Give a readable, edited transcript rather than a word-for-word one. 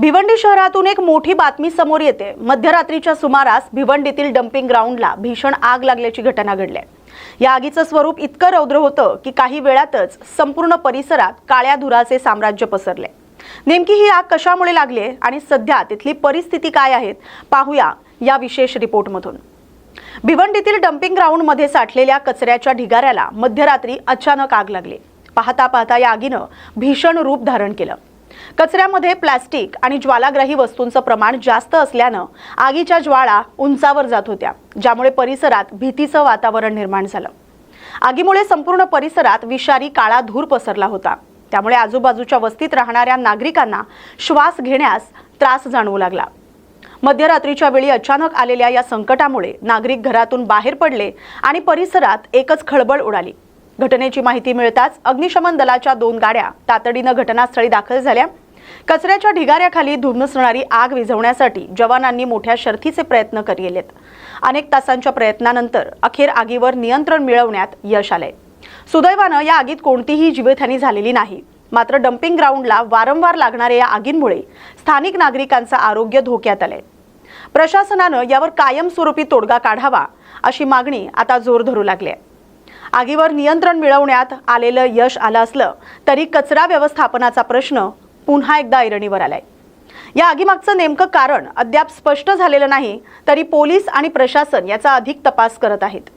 भिवंडी शहरातून एक मोठी बातमी समोर येते। मध्यरात्रीच्या सुमारास भिवंडीतील डम्पिंग ग्राउंडला भीषण आग लागल्याची घटना घडली आहे। या आगीचं स्वरूप इतकं रौद्र होतं की काही वेळातच संपूर्ण परिसरात काळ्या धुराचे साम्राज्य पसरले। नेमकी ही आग कशामुळे लागली आणि सध्या तिथली परिस्थिती काय आहे पाहूया या विशेष रिपोर्टमधून। भिवंडीतील डम्पिंग ग्राउंड मध्ये साठलेल्या कचऱ्याच्या ढिगाऱ्याला मध्यरात्री अचानक आग लागली। पाहता पाहता या आगीनं भीषण रूप धारण केलं। कचऱ्यामध्ये प्लास्टिक आणि ज्वालाग्राही वस्तूंचं प्रमाण जास्त असल्यानं आगीच्या ज्वाळा उंचावर जात होत्या, ज्यामुळे परिसरात भीतीचं वातावरण निर्माण झालं। आगीमुळे संपूर्ण परिसरात विषारी काळा धूर पसरला होता, त्यामुळे आजूबाजूच्या वस्तीत राहणाऱ्या नागरिकांना श्वास घेण्यास त्रास जाणवू लागला। मध्यरात्रीच्या वेळी अचानक आलेल्या या संकटामुळे नागरिक घरातून बाहेर पडले आणि परिसरात एकच खळबळ उडाली। घटनेची माहिती मिळताच अग्निशमन दलाच्या 2 गाड्या तातडीनं घटनास्थळी दाखल झाल्या। कचऱ्याच्या ढिगाऱ्याखाली धुमसणारी आग विझवण्यासाठी जवानांनी मोठ्या शर्थीचे प्रयत्न केलेत। अनेक तासांच्या प्रयत्नानंतर अखेर आगीवर नियंत्रण मिळवण्यात यश आले। सुदैवानं या आगीत कोणतीही जीवितहानी झालेली नाही। मात्र डम्पिंग ग्राउंडला वारंवार लागणाऱ्या या आगींमुळे स्थानिक नागरिकांचं आरोग्य धोक्यात आलंय। प्रशासनानं यावर कायमस्वरूपी तोडगा काढावा अशी मागणी आता जोर धरू लागली आहे। आगीवर नियंत्रण मिळवण्यात आलेलं यश आलं असलं तरी कचरा व्यवस्थापनाचा प्रश्न पुन्हा एकदा ऐरणीवर आलाय। या आगीमागचं नेमकं कारण अद्याप स्पष्ट झालेलं नाही, तरी पोलीस आणि प्रशासन याचा अधिक तपास करत आहेत।